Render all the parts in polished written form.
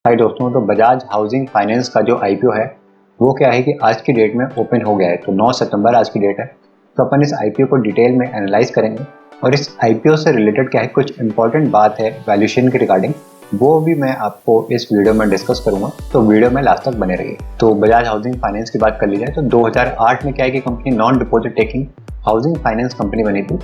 हाय दोस्तों, तो Bajaj housing finance का जो आईपीओ है वो क्या है कि आज की डेट में ओपन हो गया है। तो 9 सितंबर आज की डेट है। तो अपन इस आईपीओ को डिटेल में एनालाइज करेंगे और इस आईपीओ से रिलेटेड क्या है कुछ इंपॉर्टेंट बात है वैल्यूएशन के रिगार्डिंग, वो भी मैं आपको इस वीडियो में डिस्कस करूंगा। तो वीडियो में लास्ट तक बने रहिए। तो बजाज हाउसिंग फाइनेंस की बात कर ली जाए तो 2008 में क्या है कि company non deposit taking housing finance company बनी थी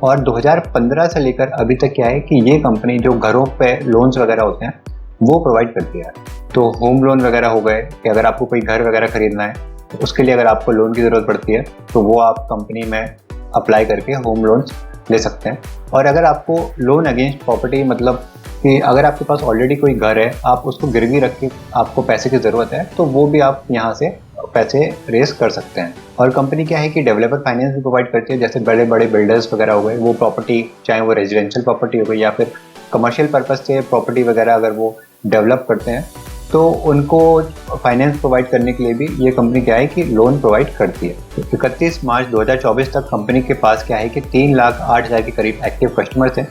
और 2015 से लेकर अभी तक क्या है कि ये कंपनी जो घरों पे लोन्स वगैरह होते हैं वो प्रोवाइड करती है। तो होम लोन वगैरह हो गए कि अगर आपको कोई घर वगैरह खरीदना है तो उसके लिए अगर आपको लोन की ज़रूरत पड़ती है तो वो आप कंपनी में अप्लाई करके होम लोन्स ले सकते हैं। और अगर आपको लोन अगेंस्ट प्रॉपर्टी, मतलब कि अगर आपके पास ऑलरेडी कोई घर है, आप उसको गिरवी रख के आपको पैसे की ज़रूरत है तो वो भी आप यहाँ से पैसे रेस कर सकते हैं। और कंपनी क्या है कि डेवलपर फाइनेंस भी प्रोवाइड करती है, जैसे बड़े बड़े बिल्डर्स वगैरह हो गए, वो प्रॉपर्टी चाहे वो रेजिडेंशियल प्रॉपर्टी हो गई या फिर कमर्शियल पर्पज से प्रॉपर्टी वगैरह अगर वो डेवलप करते हैं तो उनको फाइनेंस प्रोवाइड करने के लिए भी ये कंपनी क्या है कि लोन प्रोवाइड करती है। तो 31 मार्च 2024 तक कंपनी के पास क्या है कि 3,08,000 के करीब एक्टिव कस्टमर्स हैं,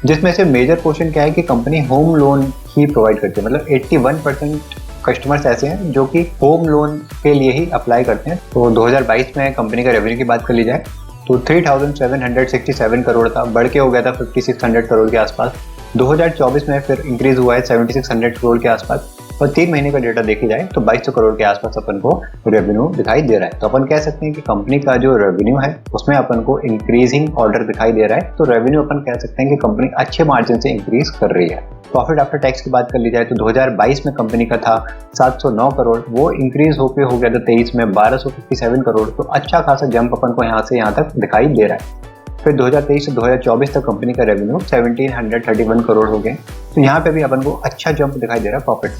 जिसमें से मेजर पोर्शन क्या है कि कंपनी होम लोन ही प्रोवाइड करती है। मतलब 81% कस्टमर्स ऐसे हैं जो कि होम लोन के लिए ही अप्लाई करते हैं। तो 2022 में कंपनी का रेवेन्यू की बात कर ली जाए तो 3,767 करोड़ था, बढ़ के हो गया था 5,600 करोड़ के आसपास। 2024 में फिर इंक्रीज हुआ है 7,600 करोड़ के आसपास। और 3 महीने का डेटा देखी जाए तो 2,200 करोड़ के आसपास अपन को रेवेन्यू दिखाई दे रहा है। तो अपन कह सकते हैं कि कंपनी का जो रेवेन्यू है उसमें अपन को इंक्रीजिंग ऑर्डर दिखाई दे रहा है। तो रेवेन्यू अपन कह सकते हैं कि कंपनी अच्छे मार्जिन से इंक्रीज कर रही है। प्रॉफिट आफ्टर टैक्स की बात कर ली जाए तो 2022 में कंपनी का था 709 करोड़, वो इंक्रीज होकर हो गया था 23 में 1,257 करोड़। तो अच्छा खासा जंप अपन को यहाँ से यहाँ तक दिखाई दे रहा है। फिर 2023 से 2024 तक कंपनी का रेवेन्यू 1,731 करोड़ हो गए। तो यहाँ पे भी अपन को अच्छा जंप दिखाई दे रहा है प्रॉफिट।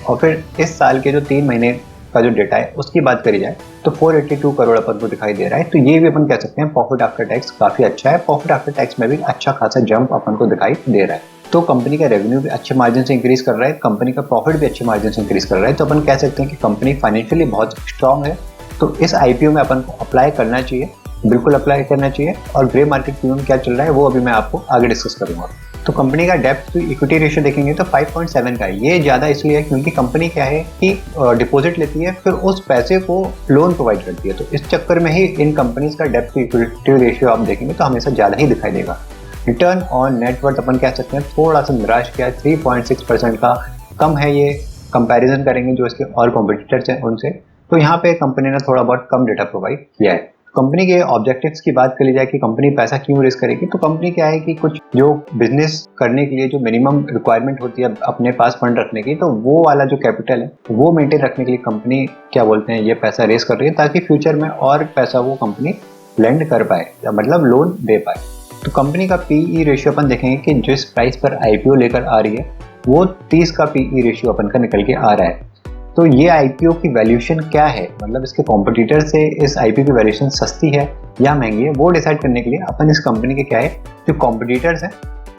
और फिर इस साल के जो 3 महीने का जो डेटा है उसकी बात करी जाए तो 482 करोड़ अपन को दिखाई दे रहा है। तो ये भी अपन कह सकते हैं प्रॉफिट आफ्टर टैक्स काफ़ी अच्छा है। प्रॉफिट आफ्टर टैक्स में भी अच्छा खासा जंप अपन को दिखाई दे रहा है। तो कंपनी का रेवेन्यू भी अच्छे मार्जिन से इंक्रीज कर रहा है, कंपनी का प्रॉफिट भी अच्छे मार्जिन से इंक्रीज कर रहा है। तो अपन कह सकते हैं कि कंपनी फाइनेंशियली बहुत स्ट्रांग है। तो इस आईपीओ में अपन को अप्लाई करना चाहिए, बिल्कुल अप्लाई करना चाहिए। और ग्रे मार्केट प्रीमियम क्या चल रहा है वो अभी मैं आपको आगे डिस्कस करूंगा। तो कंपनी का डेब्ट टू इक्विटी रेशियो देखेंगे तो 5.7 का है। ये ज़्यादा इसलिए है क्योंकि कंपनी क्या है कि डिपॉजिट लेती है फिर उस पैसे को लोन प्रोवाइड करती है। तो इस चक्कर में ही इन कंपनीज का डेब्ट टू इक्विटी रेशियो आप देखेंगे तो हमेशा ज़्यादा ही दिखाई देगा। रिटर्न ऑन नेटवर्थ अपन कह सकते हैं थोड़ा सा निराश किया है, 3.6% का कम है। ये कंपैरिजन करेंगे जो इसके और कॉम्पिटिटर्स हैं उनसे, तो यहाँ पे कंपनी ने थोड़ा बहुत कम डेटा प्रोवाइड किया है। कंपनी के ऑब्जेक्टिव्स की बात करी जाए कि कंपनी पैसा क्यों रेस करेगी, तो कंपनी क्या है कि कुछ जो बिजनेस करने के लिए जो मिनिमम रिक्वायरमेंट होती है अपने पास फंड रखने की, तो वो वाला जो कैपिटल है वो मेंटेन रखने के लिए कंपनी क्या बोलते हैं ये पैसा रेस कर रही है ताकि फ्यूचर में और पैसा वो कंपनी लेंड कर पाए, मतलब लोन दे पाए। तो कंपनी का पीई रेशियो अपन देखेंगे कि जिस प्राइस पर आईपीओ लेकर आ रही है वो 30 का पीई रेशियो अपन का निकल के आ रहा है। तो ये आईपीओ की वैल्यूएशन क्या है, मतलब इसके कॉम्पिटिटर से इस आईपीओ की वैल्यूएशन सस्ती है या महंगी है, वो डिसाइड करने के लिए अपन इस कंपनी के क्या है जो कॉम्पिटिटर्स हैं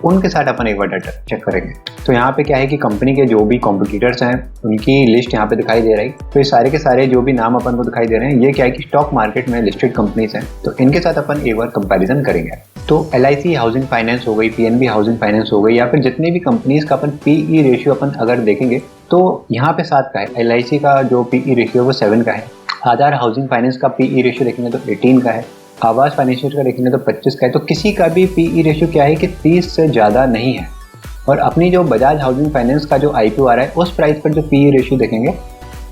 उनके साथ अपन एक बार डाटा चेक करेंगे। तो यहाँ पे क्या है कि कंपनी के जो भी कॉम्पिटिटर्स हैं उनकी लिस्ट यहाँ पे दिखाई दे रही है। तो ये सारे के सारे जो भी नाम अपन को दिखाई दे रहे हैं ये क्या है कि स्टॉक मार्केट में लिस्टेड कंपनीज हैं। तो इनके साथ अपन एक बार कंपैरिजन करेंगे। तो LIC हाउसिंग फाइनेंस हो गई, PNB हाउसिंग फाइनेंस हो गई, या फिर जितनी भी कंपनीज का अपन पीई रेशियो अपन अगर देखेंगे तो यहाँ पे 7 का है। LIC का जो पीई रेशियो वो 7 का है। आधार हाउसिंग फाइनेंस का पीई रेशियो देखेंगे तो 18 का है। आवास फाइनेंशियल का देखेंगे तो 25 का है। तो किसी का भी पीई रेशियो क्या है कि 30 से ज़्यादा नहीं है। और अपनी जो बजाज हाउसिंग फाइनेंस का जो आईपीओ आ रहा है उस प्राइस पर जो पीई रेशियो देखेंगे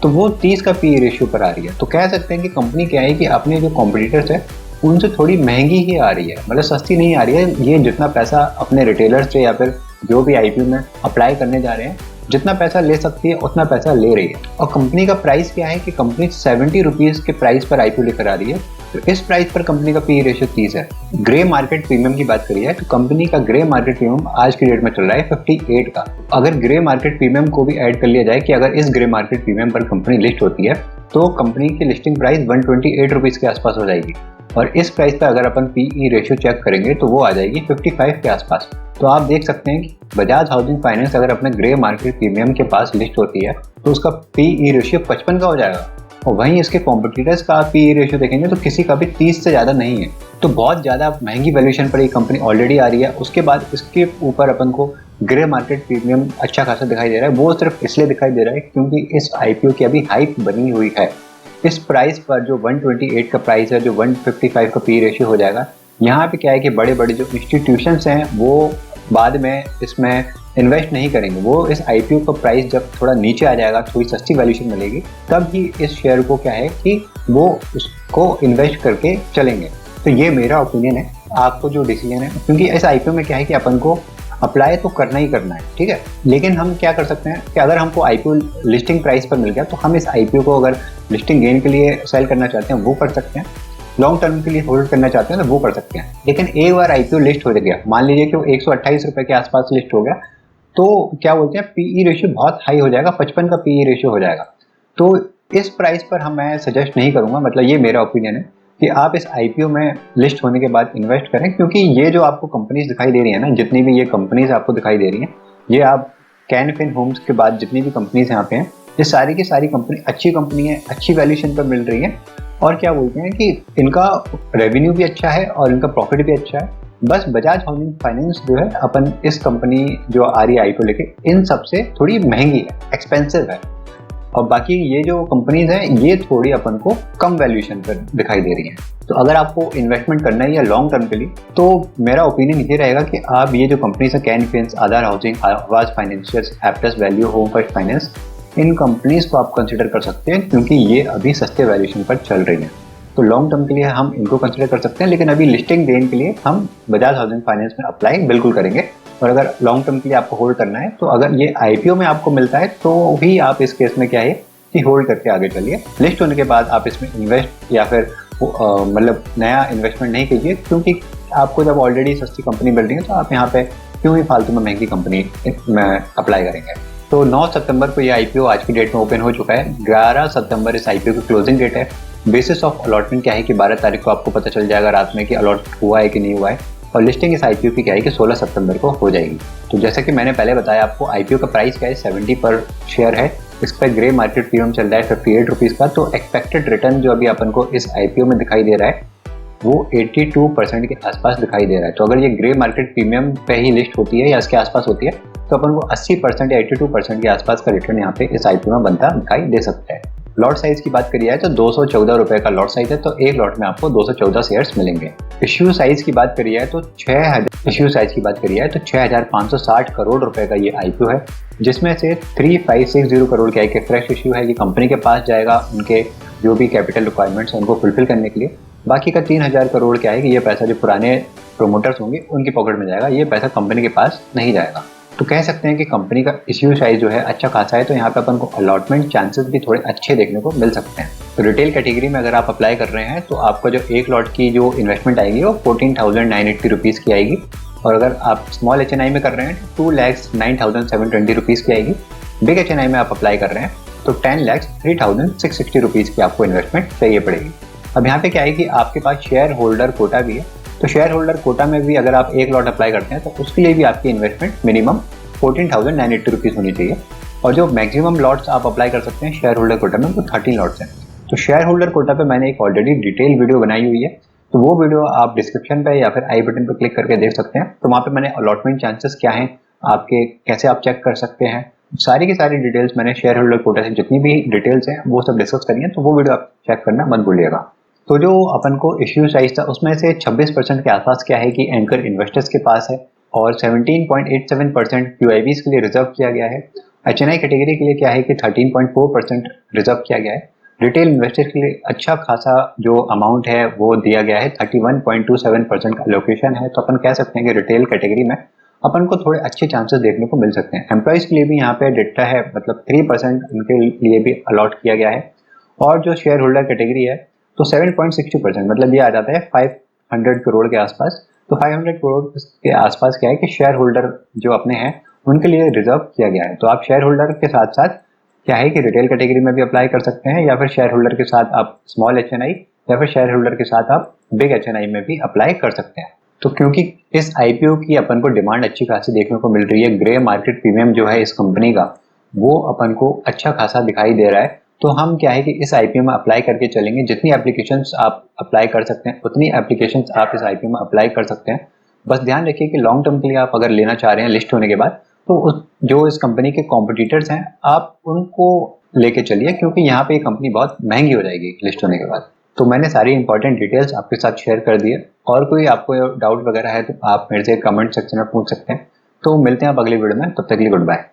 तो वो 30 का पीई रेशियो पर आ रही है। तो कह सकते हैं कि कंपनी क्या है कि अपने जो कॉम्पिटिटर्स है उनसे थोड़ी महंगी ही आ रही है, मतलब सस्ती नहीं आ रही है। ये जितना पैसा अपने रिटेलर्स से या फिर जो भी आईपीओ में अप्लाई करने जा रहे हैं जितना पैसा ले सकती है उतना पैसा ले रही है। और कंपनी का प्राइस क्या है कि कंपनी 70 रुपीज़ के प्राइस पर आईपीओ लेकर आ रही है। तो इस प्राइस पर कंपनी का पी रेशियो 30 है। ग्रे मार्केट प्रीमियम की बात करी है तो कंपनी का ग्रे मार्केट प्रीमियम आज की डेट में चल रहा है 58 का। अगर ग्रे मार्केट प्रीमियम को भी ऐड कर लिया जाए कि अगर इस ग्रे मार्केट प्रीमियम पर कंपनी लिस्ट होती है तो कंपनी की लिस्टिंग प्राइस 128 रुपीज़ के आसपास हो जाएगी। और इस प्राइस पर अगर अपन पीई रेशियो चेक करेंगे तो वो आ जाएगी 55 के आसपास। तो आप देख सकते हैं कि बजाज हाउसिंग फाइनेंस अगर अपने ग्रे मार्केट प्रीमियम के पास लिस्ट होती है तो उसका पीई रेशियो 55 का हो जाएगा। और वहीं इसके कॉम्पिटिटर्स का पीई रेशियो देखेंगे तो किसी का भी 30 से ज़्यादा नहीं है। तो बहुत ज़्यादा महंगी वैल्यूएशन पर ये कंपनी ऑलरेडी आ रही है, उसके बाद इसके ऊपर अपन को ग्रे मार्केट प्रीमियम अच्छा खासा दिखाई दे रहा है। वो सिर्फ इसलिए दिखाई दे रहा है क्योंकि इस आईपीओ की अभी हाइप बनी हुई है। इस प्राइस पर जो 128 का प्राइस है, जो 155 का पी रेशियो हो जाएगा, यहाँ पे क्या है कि बड़े बड़े जो इंस्टीट्यूशंस हैं वो बाद में इसमें इन्वेस्ट नहीं करेंगे। वो इस आईपीओ का प्राइस जब थोड़ा नीचे आ जाएगा, थोड़ी सस्ती वैल्यूएशन मिलेगी, तब ही इस शेयर को क्या है कि वो उसको इन्वेस्ट करके चलेंगे। तो ये मेरा ओपिनियन है। आपको जो डिसीजन है, क्योंकि इस आईपीओ में क्या है कि अपन को अप्लाई तो करना ही करना है, ठीक है। लेकिन हम क्या कर सकते हैं कि अगर हमको आईपीओ लिस्टिंग प्राइस पर मिल गया तो हम इस आईपीओ को अगर लिस्टिंग गेन के लिए सेल करना चाहते हैं वो कर सकते हैं, लॉन्ग टर्म के लिए होल्ड करना चाहते हैं तो वो कर सकते हैं। लेकिन एक बार आईपीओ लिस्ट हो गया, मान लीजिए कि वो 128 रुपये के आसपास लिस्ट हो गया, तो क्या बोलते हैं पीई रेशियो बहुत हाई हो जाएगा, 55 का पीई रेशियो हो जाएगा। तो इस प्राइस पर मैं सजेस्ट नहीं करूंगा, मतलब ये मेरा ओपिनियन है कि आप इस आईपीओ में लिस्ट होने के बाद इन्वेस्ट करें। क्योंकि ये जो आपको कंपनीज दिखाई दे रही है ना, जितनी भी ये कंपनीज आपको दिखाई दे रही हैं, ये आप कैन फिन होम्स के बाद जितनी भी कंपनीज यहाँ पे हैं, ये सारी की सारी कंपनी अच्छी कंपनी है, अच्छी वैल्यूएशन पर मिल रही है, और क्या बोलते हैं कि इनका रेवेन्यू भी अच्छा है और इनका प्रॉफिट भी अच्छा है। बस बजाज हाउसिंग फाइनेंस जो है, अपन इस कंपनी जो आ रही है आईपीओ लेके, इन सबसे थोड़ी महंगी है, एक्सपेंसिव है, और बाकी ये जो कंपनीज हैं ये थोड़ी अपन को कम वैल्यूएशन पर दिखाई दे रही हैं। तो अगर आपको इन्वेस्टमेंट करना है या लॉन्ग टर्म के लिए, तो मेरा ओपिनियन ये रहेगा कि आप ये जो कंपनीज है, Can Fin, Aadhaar housing, Aavas financial, Aptus value, home first finance, इन कंपनीज को आप कंसिडर कर सकते हैं क्योंकि ये अभी सस्ते वैल्यूएशन पर चल रही हैं। तो लॉन्ग टर्म के लिए हम इनको कंसिडर कर सकते हैं, लेकिन अभी लिस्टिंग गेन के लिए हम बजाज हाउसिंग फाइनेंस में अप्लाई बिल्कुल करेंगे। और अगर लॉन्ग टर्म के लिए आपको होल्ड करना है, तो अगर ये आईपीओ में आपको मिलता है तो भी आप इस केस में क्या है कि होल्ड करके आगे चलिए। लिस्ट होने के बाद आप इसमें इन्वेस्ट या फिर मतलब नया इन्वेस्टमेंट नहीं कीजिए, क्योंकि आपको जब ऑलरेडी सस्ती कंपनी मिल रही है तो आप यहाँ पे क्यों ही फालतू में महंगी कंपनी में अप्लाई करेंगे। तो 9 सितंबर को ये आईपीओ आज की डेट में ओपन हो चुका है। 11 सितंबर इस आईपीओ की क्लोजिंग डेट है। बेसिस ऑफ अलॉटमेंट क्या है कि 12 तारीख को आपको पता चल जाएगा रात में कि अलॉट हुआ है कि नहीं हुआ है, और लिस्टिंग इस आईपीओ की क्या है कि 16 सितंबर को हो जाएगी। तो जैसा कि मैंने पहले बताया आपको, आईपीओ का प्राइस क्या है, 70 पर शेयर है। इस पर ग्रे मार्केट प्रीमियम चल रहा है 58 रुपीज़ का। तो एक्सपेक्टेड रिटर्न जो अभी अपन को इस आईपीओ में दिखाई दे रहा है वो 82% के आसपास दिखाई दे रहा है। तो अगर ये ग्रे मार्केट प्रीमियम पे ही लिस्ट होती है या इसके आसपास होती है, तो अपन को 80% या 82% के आसपास का रिटर्न यहाँ पे इस आईपीओ में बनता दिखाई दे सकता है। लॉट साइज की बात करिए तो 214 रुपये का लॉट साइज है, तो एक लॉट में आपको 214 शेयर्स मिलेंगे। इश्यू साइज की बात करिए तो 6,560 करोड़ रुपए का ये आईपीओ है, जिसमें से 3560 करोड़ का एक फ्रेश इश्यू है, ये कंपनी के पास जाएगा उनके जो भी कैपिटल रिक्वायरमेंट्स हैं उनको फुलफिल करने के लिए। बाकी का 3000 करोड़ क्या है कि ये पैसा जो पुराने प्रोमोटर्स होंगे उनकी पॉकेट में जाएगा, ये पैसा कंपनी के पास नहीं जाएगा। तो कह सकते हैं कि कंपनी का इश्यू साइज जो है अच्छा खासा है, तो यहाँ पे अपन को अलॉटमेंट चांसेस भी थोड़े अच्छे देखने को मिल सकते हैं। तो रिटेल कैटेगरी में अगर आप अप्लाई कर रहे हैं तो आपका जो एक लॉट की जो इन्वेस्टमेंट आएगी वो 14,980 रुपीज़ की आएगी, और अगर आप स्मॉल HNI में कर रहे हैं तो 2,09,720 रुपीज़ की आएगी। बिग HNI में आप अप्लाई कर रहे हैं तो 10,03,660 रुपीज़ की आपको इन्वेस्टमेंट चाहिए पड़ेगी। अब यहाँ पे क्या है कि आपके पास शेयर होल्डर कोटा भी है, तो शेयर होल्डर कोटा में भी अगर आप एक लॉट अप्लाई करते हैं तो उसके लिए भी आपकी इन्वेस्टमेंट मिनिमम 14,980 रुपीज़ होनी चाहिए। और जो मैक्सिमम लॉट्स आप अप्लाई कर सकते हैं शेयर होल्डर कोटा में वो 13 लॉट्स हैं। तो शेयर होल्डर कोटा पे मैंने एक ऑलरेडी डिटेल वीडियो बनाई हुई है, तो वो वीडियो आप डिस्क्रिप्शन पे या फिर आई बटन पे क्लिक करके देख सकते हैं। तो वहाँ पे मैंने अलॉटमेंट चांसेस क्या हैं आपके, कैसे आप चेक कर सकते हैं, सारी की सारी डिटेल्स मैंने शेयर होल्डर कोटा से जितनी भी डिटेल्स हैं वो सब डिस्कस करी हैं, तो वो वीडियो आप चेक करना मत भूलिएगा। तो जो अपन को इश्यू साइज था उसमें से 26% के आसपास क्या है कि एंकर इन्वेस्टर्स के पास है, और 17.87% QIBs के लिए रिजर्व किया गया है। HNI कैटेगरी के लिए क्या है कि 13.4% रिजर्व किया गया है। रिटेल इन्वेस्टर्स के लिए अच्छा खासा जो अमाउंट है वो दिया गया है, 31.27% का लोकेशन है। तो अपन कह सकते हैं कि रिटेल कैटेगरी में अपन को थोड़े अच्छे चांसेस देखने को मिल सकते हैं। एम्प्लॉयज़ के लिए भी यहाँ पे डेटा है, मतलब 3% उनके लिए भी अलॉट किया गया है। और जो शेयर होल्डर कैटेगरी है तो 7.62%, मतलब ये आ जाता है 500 करोड़ के आसपास। तो 500 करोड़ के आसपास क्या है कि शेयर होल्डर जो अपने हैं उनके लिए रिजर्व किया गया है। तो आप शेयर होल्डर के साथ साथ क्या है कि रिटेल कैटेगरी में भी अप्लाई कर सकते हैं, या फिर शेयर होल्डर के साथ आप स्मॉल HNI या फिर शेयर होल्डर के साथ आप बिग HNI में भी अप्लाई कर सकते हैं। तो क्योंकि इस IPO की अपन को डिमांड अच्छी खासी देखने को मिल रही है, ग्रे मार्केट प्रीमियम जो है इस कंपनी का वो अपन को अच्छा खासा दिखाई दे रहा है, तो हम क्या है कि इस आईपीओ में अप्लाई करके चलेंगे। जितनी एप्लीकेशंस आप अप्लाई कर सकते हैं उतनी एप्लीकेशंस आप इस आईपीओ में अप्लाई कर सकते हैं। बस ध्यान रखिए कि लॉन्ग टर्म के लिए आप अगर लेना चाह रहे हैं लिस्ट होने के बाद, तो जो इस कंपनी के कॉम्पिटिटर्स हैं आप उनको लेके चलिए, क्योंकि यहाँ पे ये कंपनी बहुत महंगी हो जाएगी लिस्ट होने के बाद। तो मैंने सारी इंपॉर्टेंट डिटेल्स आपके साथ शेयर कर दी है। और कोई आपको डाउट वगैरह है तो आप मेरे से कमेंट सेक्शन में पूछ सकते हैं। तो मिलते हैं आप अगली वीडियो में, तब तक के लिए गुड बाय।